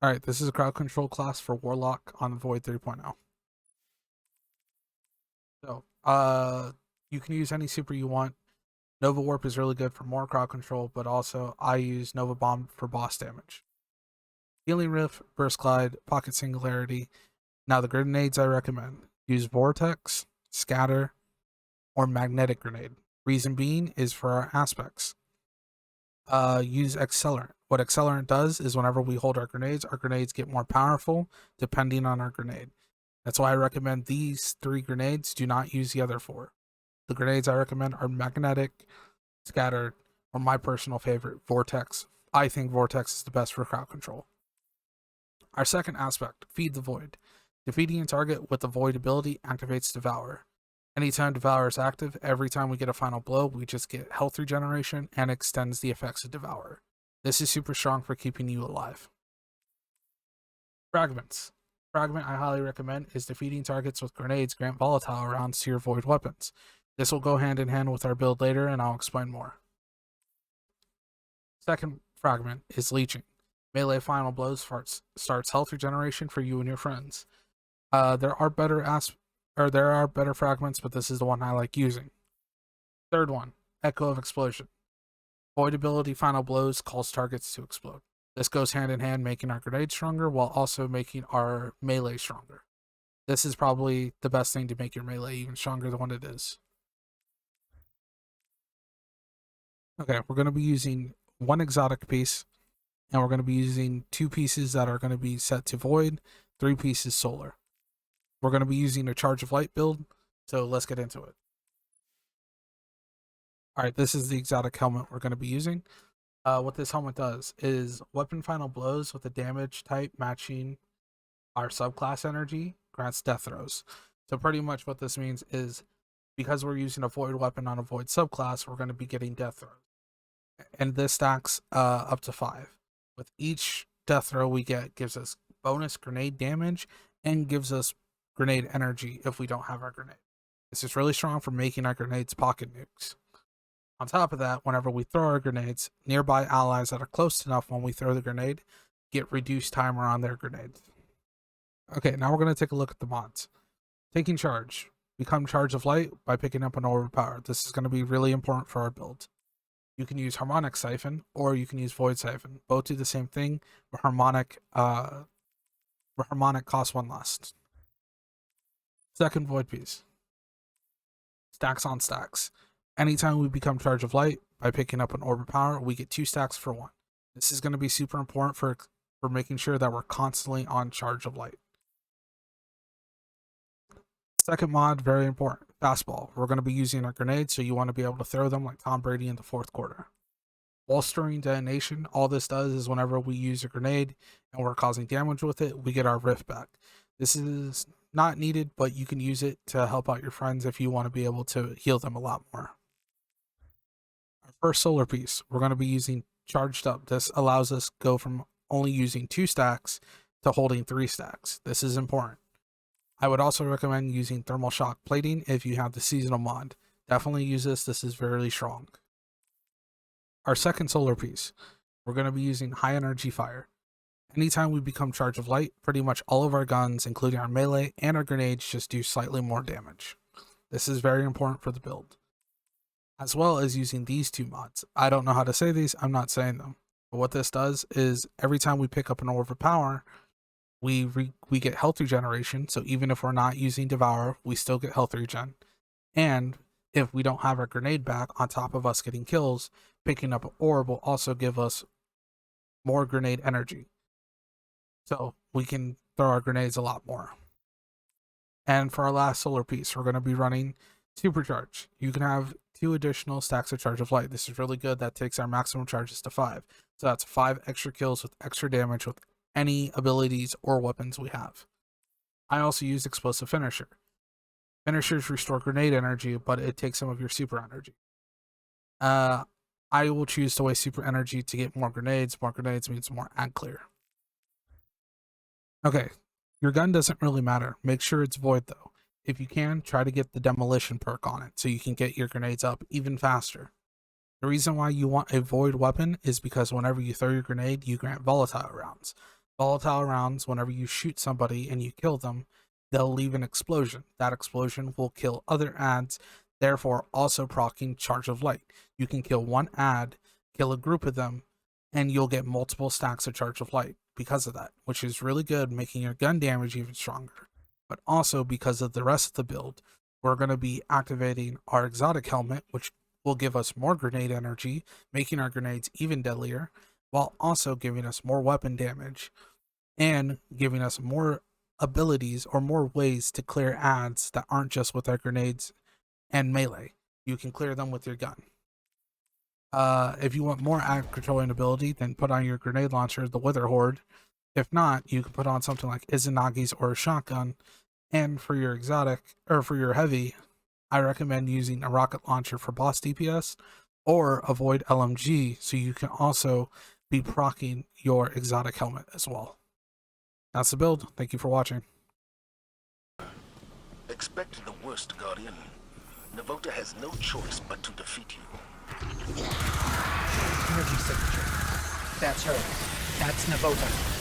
Alright, this is a crowd control class for Warlock on Void 3.0. So, you can use any super you want. Nova Warp is really good for more crowd control, but also I use Nova Bomb for boss damage. Healing Rift, Burst Glide, Pocket Singularity. Now the grenades I recommend. Use Vortex, Scatter, or Magnetic Grenade. Reason being is for our aspects. Use Accelerant. What Accelerant does is whenever we hold our grenades get more powerful depending on our grenade. That's why I recommend these 3 grenades. Do not use the other 4. The grenades I recommend are Magnetic, Scatter, or my personal favorite, Vortex. I think Vortex is the best for crowd control. Our second aspect, Feed the Void. Defeating a target with the Void ability activates Devour. Anytime Devour is active, every time we get a final blow, we just get health regeneration and extends the effects of Devour. This is super strong for keeping you alive. Fragments. Fragment I highly recommend is defeating targets with grenades grant volatile rounds to your void weapons. This will go hand in hand with our build later, and I'll explain more. Second fragment is leeching. Melee final blows starts health regeneration for you and your friends. There are better fragments, but this is the one I like using. Third one, Echo of Explosion. Void ability final blows calls targets to explode. This goes hand in hand, making our grenade stronger while also making our melee stronger. This is probably the best thing to make your melee even stronger than what it is. Okay, we're going to be using 1 exotic piece, and we're going to be using 2 pieces that are going to be set to void, 3 pieces solar. We're going to be using a Charge of Light build, so let's get into it. Alright, this is the exotic helmet we're going to be using. What this helmet does is weapon final blows with a damage type matching our subclass energy grants death throws. So pretty much what this means is because we're using a void weapon on a void subclass, we're going to be getting death throws. And this stacks up to 5. With each death throw we get gives us bonus grenade damage and gives us grenade energy if we don't have our grenade. This is really strong for making our grenades pocket nukes. On top of that, whenever we throw our grenades, nearby allies that are close enough when we throw the grenade get reduced timer on their grenades. Okay, now we're going to take a look at the mods. Taking charge. Become Charge of Light by picking up an Overpower. This is going to be really important for our build. You can use Harmonic Siphon or you can use Void Siphon. Both do the same thing, but Harmonic costs 1 less. Second Void piece. Stacks on stacks. Anytime we become Charge of Light by picking up an Overpower, we get 2 stacks for 1. This is going to be super important for making sure that we're constantly on Charge of Light. Second mod, very important, Fastball. We're going to be using our grenades, so you want to be able to throw them like Tom Brady in the 4th quarter. Bolstering detonation, all this does is whenever we use a grenade and we're causing damage with it, we get our rift back. This is not needed, but you can use it to help out your friends if you want to be able to heal them a lot more. Our first solar piece, we're going to be using Charged Up. This allows us to go from only using 2 stacks to holding 3 stacks. This is important. I would also recommend using Thermal Shock Plating if you have the seasonal mod. Definitely use this. This is very strong. Our second solar piece, we're going to be using High Energy Fire. Anytime we become Charge of Light, pretty much all of our guns, including our melee and our grenades, just do slightly more damage. This is very important for the build. As well as using these 2 mods. I don't know how to say these, I'm not saying them. But what this does is every time we pick up an Overpower, we get health regeneration, so even if we're not using Devour, we still get health regen. And if we don't have our grenade back, on top of us getting kills, picking up an orb will also give us more grenade energy. So we can throw our grenades a lot more. And for our last solar piece, we're going to be running Supercharge. You can have 2 additional stacks of Charge of Light. This is really good. That takes our maximum charges to 5. So that's 5 extra kills with extra damage with any abilities or weapons we have. I also use Explosive Finisher. Finishers restore grenade energy, but it takes some of your super energy. I will choose to waste super energy to get more grenades. More grenades means more ad clear. Okay, your gun doesn't really matter. Make sure it's void though. If you can, try to get the demolition perk on it so you can get your grenades up even faster. The reason why you want a void weapon is because whenever you throw your grenade, you grant volatile rounds. Volatile rounds, whenever you shoot somebody and you kill them, they'll leave an explosion. That explosion will kill other ads, therefore also proccing Charge of Light. You can kill one ad, kill a group of them, and you'll get multiple stacks of Charge of Light because of that, which is really good, making your gun damage even stronger. But also because of the rest of the build, we're going to be activating our exotic helmet, which will give us more grenade energy, making our grenades even deadlier, while also giving us more weapon damage and giving us more abilities or more ways to clear ads that aren't just with our grenades and melee. You can clear them with your gun. If you want more ad controlling ability, then put on your grenade launcher, the Wither Horde. If not, you can put on something like Izanagi's or a shotgun. And for your exotic, or for your heavy, I recommend using a rocket launcher for boss DPS or avoid LMG so you can also be proccing your exotic helmet as well. That's the build. Thank you for watching. Expect the worst, Guardian. Navota has no choice but to defeat you. Energy signature. That's her. That's Navota.